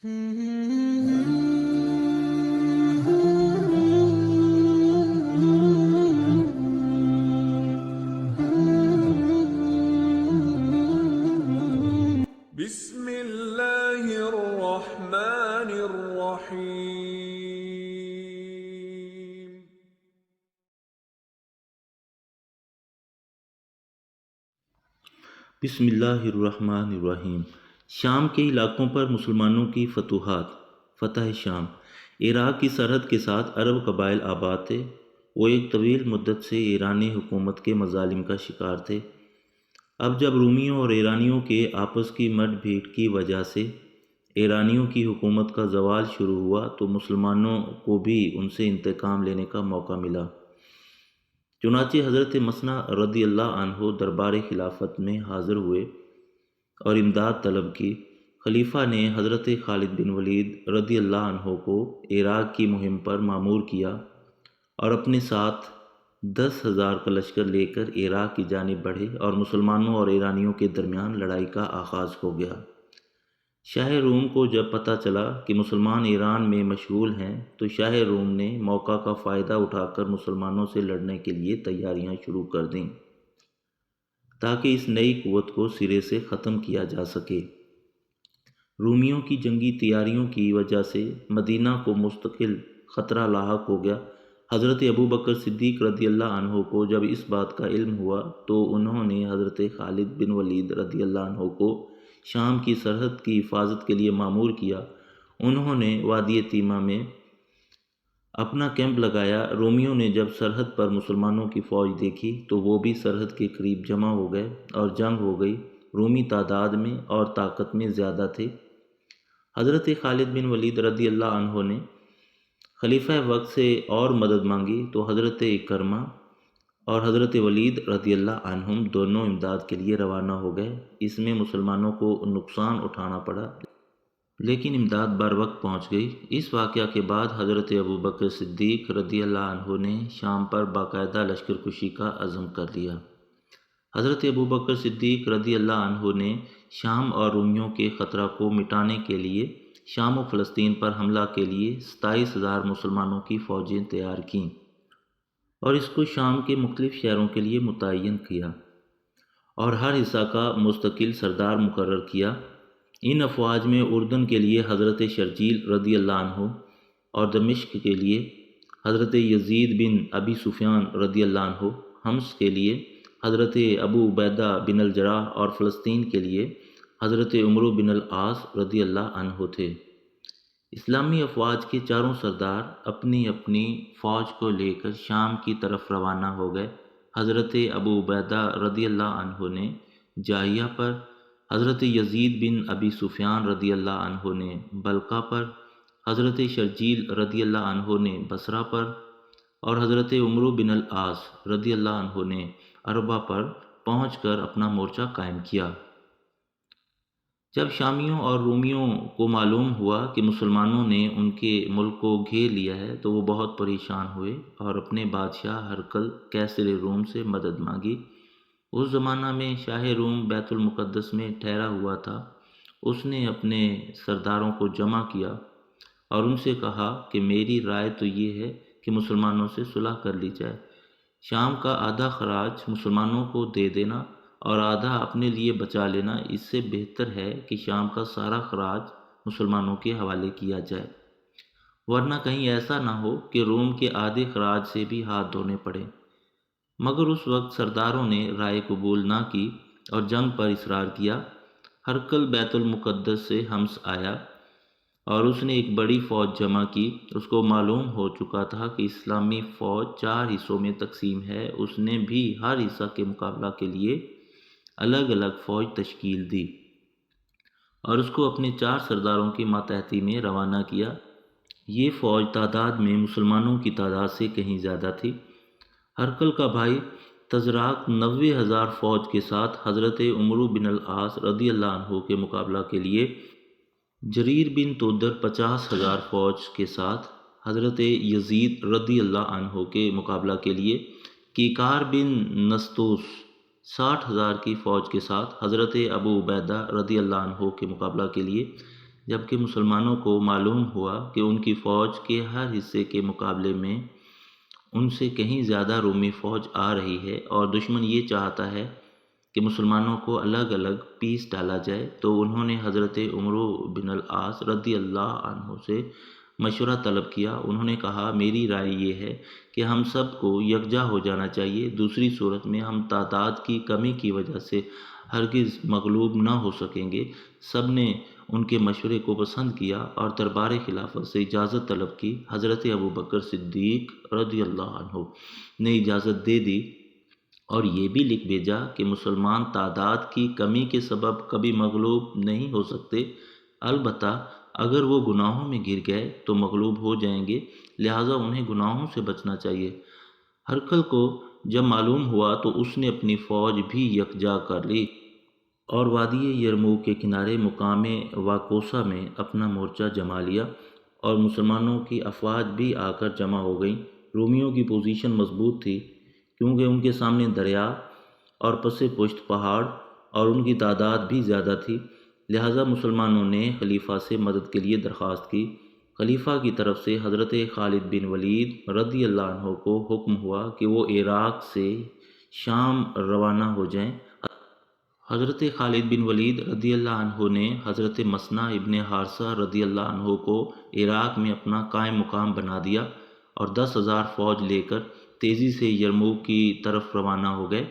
بسم اللہ الرحمن الرحیم۔ بسم اللہ الرحمن الرحیم۔ شام کے علاقوں پر مسلمانوں کی فتوحات۔ فتح شام۔ عراق کی سرحد کے ساتھ عرب قبائل آباد تھے۔ وہ ایک طویل مدت سے ایرانی حکومت کے مظالم کا شکار تھے۔ اب جب رومیوں اور ایرانیوں کے آپس کی مٹ بھیڑ کی وجہ سے ایرانیوں کی حکومت کا زوال شروع ہوا تو مسلمانوں کو بھی ان سے انتقام لینے کا موقع ملا۔ چنانچہ حضرت مثنیٰ رضی اللہ عنہ دربار خلافت میں حاضر ہوئے اور امداد طلب کی۔ خلیفہ نے حضرت خالد بن ولید رضی اللہ عنہ کو عراق کی مہم پر مامور کیا اور اپنے ساتھ 10,000 کا لشکر لے کر عراق کی جانب بڑھے اور مسلمانوں اور ایرانیوں کے درمیان لڑائی کا آغاز ہو گیا۔ شاہ روم کو جب پتہ چلا کہ مسلمان ایران میں مشغول ہیں تو شاہ روم نے موقع کا فائدہ اٹھا کر مسلمانوں سے لڑنے کے لیے تیاریاں شروع کر دیں تاکہ اس نئی قوت کو سرے سے ختم کیا جا سکے۔ رومیوں کی جنگی تیاریوں کی وجہ سے مدینہ کو مستقل خطرہ لاحق ہو گیا۔ حضرت ابوبکر صدیق رضی اللہ عنہ کو جب اس بات کا علم ہوا تو انہوں نے حضرت خالد بن ولید رضی اللہ عنہ کو شام کی سرحد کی حفاظت کے لیے مامور کیا۔ انہوں نے وادی تیمہ میں اپنا کیمپ لگایا۔ رومیوں نے جب سرحد پر مسلمانوں کی فوج دیکھی تو وہ بھی سرحد کے قریب جمع ہو گئے اور جنگ ہو گئی۔ رومی تعداد میں اور طاقت میں زیادہ تھے۔ حضرت خالد بن ولید رضی اللہ عنہ نے خلیفہ وقت سے اور مدد مانگی تو حضرت اکرمہ اور حضرت ولید رضی اللہ عنہم دونوں امداد کے لیے روانہ ہو گئے۔ اس میں مسلمانوں کو نقصان اٹھانا پڑا لیکن امداد بر وقت پہنچ گئی۔ اس واقعہ کے بعد حضرت ابوبکر صدیق رضی اللہ عنہ نے شام پر باقاعدہ لشکر کشی کا عزم کر لیا۔ حضرت ابوبکر صدیق رضی اللہ عنہ نے شام اور رومیوں کے خطرہ کو مٹانے کے لیے شام و فلسطین پر حملہ کے لیے 27,000 مسلمانوں کی فوجیں تیار کیں اور اس کو شام کے مختلف شہروں کے لیے متعین کیا اور ہر حصہ کا مستقل سردار مقرر کیا۔ ان افواج میں اردن کے لیے حضرت شرجیل رضی اللہ عنہ اور دمشق کے لیے حضرت یزید بن ابی سفیان رضی اللہ عنہ، حمص کے لیے حضرت ابو عبیدہ بن الجراح اور فلسطین کے لیے حضرت عمرو بن العاص رضی اللہ عنہ تھے۔ اسلامی افواج کے چاروں سردار اپنی اپنی فوج کو لے کر شام کی طرف روانہ ہو گئے۔ حضرت ابو عبیدہ رضی اللہ عنہ نے جاہیہ پر، حضرت یزید بن ابی سفیان رضی اللہ عنہ نے بلقا پر، حضرت شرجیل رضی اللہ عنہ نے بصرہ پر اور حضرت عمرو بن العاص رضی اللہ عنہ نے عربہ پر پہنچ کر اپنا مورچہ قائم کیا۔ جب شامیوں اور رومیوں کو معلوم ہوا کہ مسلمانوں نے ان کے ملک کو گھیر لیا ہے تو وہ بہت پریشان ہوئے اور اپنے بادشاہ ہرقل قیصر روم سے مدد مانگی۔ اس زمانہ میں شاہ روم بیت المقدس میں ٹھہرا ہوا تھا۔ اس نے اپنے سرداروں کو جمع کیا اور ان سے کہا کہ میری رائے تو یہ ہے کہ مسلمانوں سے صلح کر لی جائے۔ شام کا آدھا خراج مسلمانوں کو دے دینا اور آدھا اپنے لیے بچا لینا، اس سے بہتر ہے کہ شام کا سارا خراج مسلمانوں کے حوالے کیا جائے، ورنہ کہیں ایسا نہ ہو کہ روم کے آدھے خراج سے بھی ہاتھ دھونے پڑے۔ مگر اس وقت سرداروں نے رائے قبول نہ کی اور جنگ پر اصرار کیا۔ ہرقل بیت المقدس سے حمص آیا اور اس نے ایک بڑی فوج جمع کی۔ اس کو معلوم ہو چکا تھا کہ اسلامی فوج 4 حصوں میں تقسیم ہے۔ اس نے بھی ہر حصہ کے مقابلہ کے لیے الگ الگ فوج تشکیل دی اور اس کو اپنے 4 سرداروں کی ماتحتی میں روانہ کیا۔ یہ فوج تعداد میں مسلمانوں کی تعداد سے کہیں زیادہ تھی۔ ہرقل کا بھائی تزراق 90,000 فوج کے ساتھ حضرت عمرو بن العاص رضی اللہ عنہ کے مقابلہ کے لیے، جریر بن تودر 50,000 فوج کے ساتھ حضرت یزید رضی اللہ عنہ کے مقابلہ کے لیے، کیکار بن نستوس 60,000 کی فوج کے ساتھ حضرت ابو عبیدہ رضی اللہ عنہ کے مقابلہ کے لیے، جبکہ مسلمانوں کو معلوم ہوا کہ ان کی فوج کے ہر حصے کے مقابلے میں ان سے کہیں زیادہ رومی فوج آ رہی ہے اور دشمن یہ چاہتا ہے کہ مسلمانوں کو الگ الگ پیس ڈالا جائے، تو انہوں نے حضرت عمر بن العاص رضی اللہ عنہ سے مشورہ طلب کیا۔ انہوں نے کہا، میری رائے یہ ہے کہ ہم سب کو یکجا ہو جانا چاہیے، دوسری صورت میں ہم تعداد کی کمی کی وجہ سے ہرگز مغلوب نہ ہو سکیں گے۔ سب نے ان کے مشورے کو پسند کیا اور دربار خلافت سے اجازت طلب کی۔ حضرت ابوبکر صدیق رضی اللہ عنہ نے اجازت دے دی اور یہ بھی لکھ بھیجا کہ مسلمان تعداد کی کمی کے سبب کبھی مغلوب نہیں ہو سکتے، البتہ اگر وہ گناہوں میں گر گئے تو مغلوب ہو جائیں گے، لہٰذا انہیں گناہوں سے بچنا چاہیے۔ ہرقل کو جب معلوم ہوا تو اس نے اپنی فوج بھی یکجا کر لی اور وادی یرموک کے کنارے مقام واقوسہ میں اپنا مورچہ جما لیا، اور مسلمانوں کی افواج بھی آ کر جمع ہو گئیں۔ رومیوں کی پوزیشن مضبوط تھی کیونکہ ان کے سامنے دریا اور پس پشت پہاڑ اور ان کی تعداد بھی زیادہ تھی، لہٰذا مسلمانوں نے خلیفہ سے مدد کے لیے درخواست کی۔ خلیفہ کی طرف سے حضرت خالد بن ولید رضی اللہ عنہ کو حکم ہوا کہ وہ عراق سے شام روانہ ہو جائیں۔ حضرت خالد بن ولید رضی اللہ عنہ نے حضرت مثنہ ابن حارثہ رضی اللہ عنہ کو عراق میں اپنا قائم مقام بنا دیا اور 10,000 فوج لے کر تیزی سے یرموک کی طرف روانہ ہو گئے۔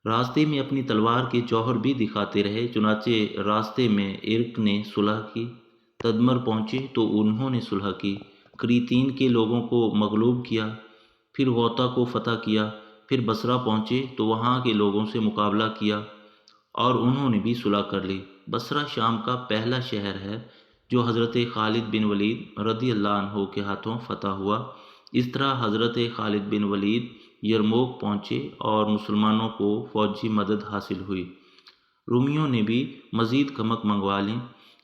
راستے میں اپنی تلوار کے جوہر بھی دکھاتے رہے، چنانچہ راستے میں عرق نے صلح کی، تدمر پہنچے تو انہوں نے صلح کی، کریتین کے لوگوں کو مغلوب کیا، پھر غوطہ کو فتح کیا، پھر بصرہ پہنچے تو وہاں کے لوگوں سے مقابلہ کیا اور انہوں نے بھی صلح کر لی۔ بصرہ شام کا پہلا شہر ہے جو حضرت خالد بن ولید رضی اللہ عنہ کے ہاتھوں فتح ہوا۔ اس طرح حضرت خالد بن ولید یرموک پہنچے اور مسلمانوں کو فوجی مدد حاصل ہوئی۔ رومیوں نے بھی مزید کمک منگوا لی۔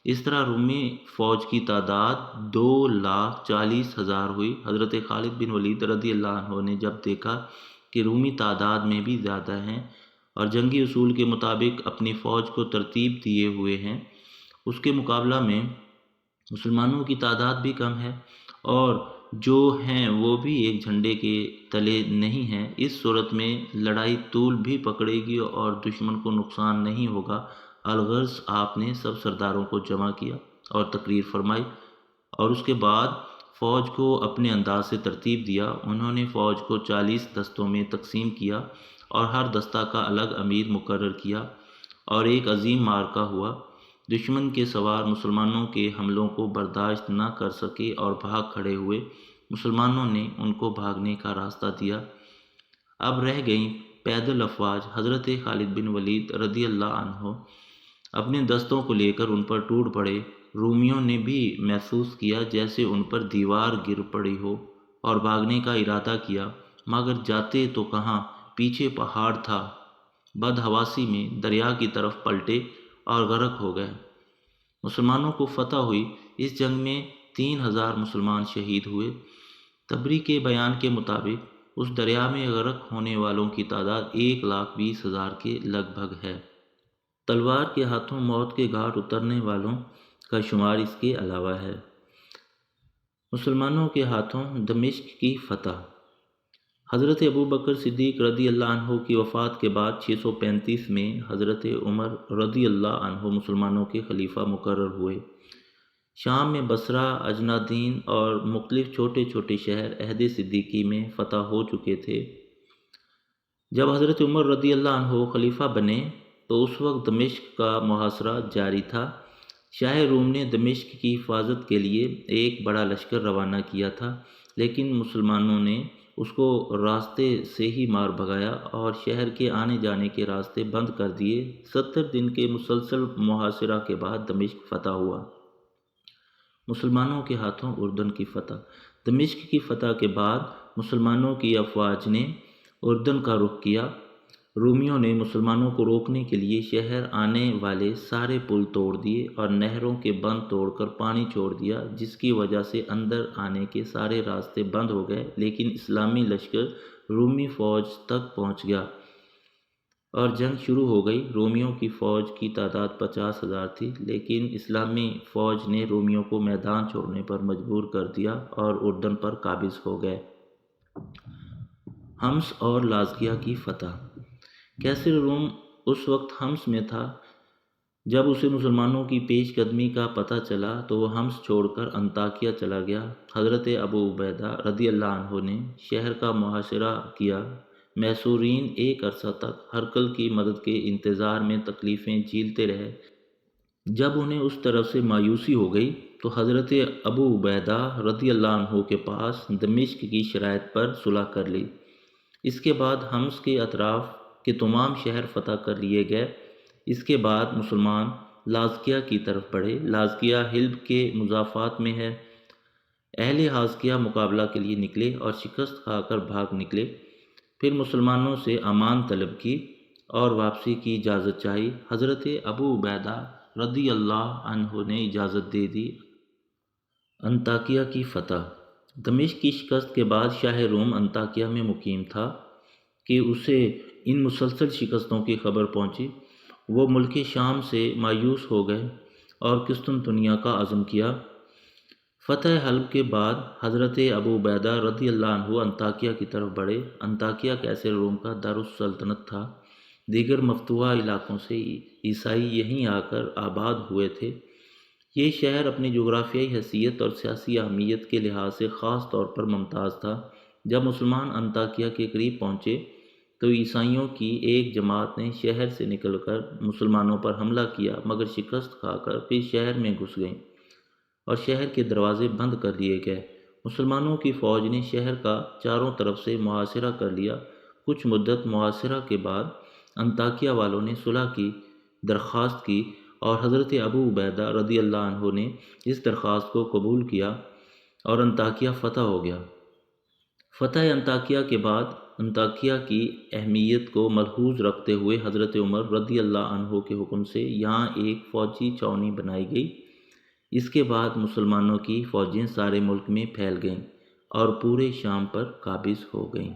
اس طرح رومی فوج کی تعداد 2,40,000 ہوئی۔ حضرت خالد بن ولید رضی اللہ عنہ نے جب دیکھا کہ رومی تعداد میں بھی زیادہ ہیں اور جنگی اصول کے مطابق اپنی فوج کو ترتیب دیے ہوئے ہیں، اس کے مقابلہ میں مسلمانوں کی تعداد بھی کم ہے اور جو ہیں وہ بھی ایک جھنڈے کے تلے نہیں ہیں، اس صورت میں لڑائی طول بھی پکڑے گی اور دشمن کو نقصان نہیں ہوگا۔ الغرض آپ نے سب سرداروں کو جمع کیا اور تقریر فرمائی اور اس کے بعد فوج کو اپنے انداز سے ترتیب دیا۔ انہوں نے فوج کو 40 دستوں میں تقسیم کیا اور ہر دستہ کا الگ امیر مقرر کیا اور ایک عظیم معرکہ ہوا۔ دشمن کے سوار مسلمانوں کے حملوں کو برداشت نہ کر سکے اور بھاگ کھڑے ہوئے۔ مسلمانوں نے ان کو بھاگنے کا راستہ دیا۔ اب رہ گئیں پیدل افواج۔ حضرت خالد بن ولید رضی اللہ عنہ اپنے دستوں کو لے کر ان پر ٹوٹ پڑے۔ رومیوں نے بھی محسوس کیا جیسے ان پر دیوار گر پڑی ہو اور بھاگنے کا ارادہ کیا، مگر جاتے تو کہاں، پیچھے پہاڑ تھا۔ بدحواسی میں دریا کی طرف پلٹے اور غرق ہو گئے۔ مسلمانوں کو فتح ہوئی۔ اس جنگ میں 3,000 مسلمان شہید ہوئے۔ تبری کے بیان کے مطابق اس دریا میں غرق ہونے والوں کی تعداد 1,20,000 کے لگ بھگ ہے۔ تلوار کے ہاتھوں موت کے گھاٹ اترنے والوں کا شمار اس کے علاوہ ہے۔ مسلمانوں کے ہاتھوں دمشق کی فتح۔ حضرت ابوبکر صدیق رضی اللہ عنہ کی وفات کے بعد 635 میں حضرت عمر رضی اللہ عنہ مسلمانوں کے خلیفہ مقرر ہوئے۔ شام میں بصرہ، اجنادین اور مختلف چھوٹے چھوٹے شہر عہد صدیقی میں فتح ہو چکے تھے۔ جب حضرت عمر رضی اللہ عنہ خلیفہ بنے تو اس وقت دمشق کا محاصرہ جاری تھا۔ شاہ روم نے دمشق کی حفاظت کے لیے ایک بڑا لشکر روانہ کیا تھا، لیکن مسلمانوں نے اس کو راستے سے ہی مار بھگایا اور شہر کے آنے جانے کے راستے بند کر دیے۔ 70 دن کے مسلسل محاصرہ کے بعد دمشق فتح ہوا۔ مسلمانوں کے ہاتھوں اردن کی فتح۔ دمشق کی فتح کے بعد مسلمانوں کی افواج نے اردن کا رخ کیا۔ رومیوں نے مسلمانوں کو روکنے کے لیے شہر آنے والے سارے پل توڑ دیے اور نہروں کے بند توڑ کر پانی چھوڑ دیا، جس کی وجہ سے اندر آنے کے سارے راستے بند ہو گئے، لیکن اسلامی لشکر رومی فوج تک پہنچ گیا۔ اور جنگ شروع ہو گئی۔ رومیوں کی فوج کی تعداد 50,000 تھی، لیکن اسلامی فوج نے رومیوں کو میدان چھوڑنے پر مجبور کر دیا اور اردن پر قابض ہو گئے۔ حمص اور لازکیہ کی فتح۔ کیسر روم اس وقت حمص میں تھا۔ جب اسے مسلمانوں کی پیش قدمی کا پتہ چلا تو وہ حمص چھوڑ کر انطاکیہ چلا گیا۔ حضرت ابو عبیدہ رضی اللہ عنہ نے شہر کا محاصرہ کیا۔ محصورین ایک عرصہ تک ہرقل کی مدد کے انتظار میں تکلیفیں جھیلتے رہے۔ جب انہیں اس طرف سے مایوسی ہو گئی تو حضرت ابو عبیدہ رضی اللہ عنہ کے پاس دمشق کی شرائط پر صلح کر لی۔ اس کے بعد حمص کے اطراف کے تمام شہر فتح کر لیے گئے۔ اس کے بعد مسلمان لازکیہ کی طرف بڑھے۔ لازکیہ حلب کے مضافات میں ہے۔ اہل حازکیہ مقابلہ کے لیے نکلے اور شکست کھا کر بھاگ نکلے۔ پھر مسلمانوں سے امان طلب کی اور واپسی کی اجازت چاہی۔ حضرت ابو عبیدہ رضی اللہ عنہ نے اجازت دے دی۔ انطاکیہ کی فتح۔ دمشق کی شکست کے بعد شاہ روم انطاکیہ میں مقیم تھا کہ اسے ان مسلسل شکستوں کی خبر پہنچی۔ وہ ملک شام سے مایوس ہو گئے اور قسطنطنیہ کا عزم کیا۔ فتح حلب کے بعد حضرت ابو عبیدہ رضی اللہ عنہ انطاکیہ کی طرف بڑھے۔ انطاکیہ کیسر روم کا دارالسلطنت تھا۔ دیگر مفتوحہ علاقوں سے عیسائی یہیں آ کر آباد ہوئے تھے۔ یہ شہر اپنی جغرافیائی حیثیت اور سیاسی اہمیت کے لحاظ سے خاص طور پر ممتاز تھا۔ جب مسلمان انطاکیہ کے قریب پہنچے تو عیسائیوں کی ایک جماعت نے شہر سے نکل کر مسلمانوں پر حملہ کیا، مگر شکست کھا کر پھر شہر میں گھس گئیں اور شہر کے دروازے بند کر دیے گئے۔ مسلمانوں کی فوج نے شہر کا چاروں طرف سے محاصرہ کر لیا۔ کچھ مدت محاصرہ کے بعد انطاکیہ والوں نے صلح کی درخواست کی اور حضرت ابو عبیدہ رضی اللہ عنہ نے اس درخواست کو قبول کیا اور انطاکیہ فتح ہو گیا۔ فتح انطاکیہ کے بعد انطاکیہ کی اہمیت کو ملحوظ رکھتے ہوئے حضرت عمر رضی اللہ عنہ کے حکم سے یہاں ایک فوجی چھاؤنی بنائی گئی۔ اس کے بعد مسلمانوں کی فوجیں سارے ملک میں پھیل گئیں اور پورے شام پر قابض ہو گئیں۔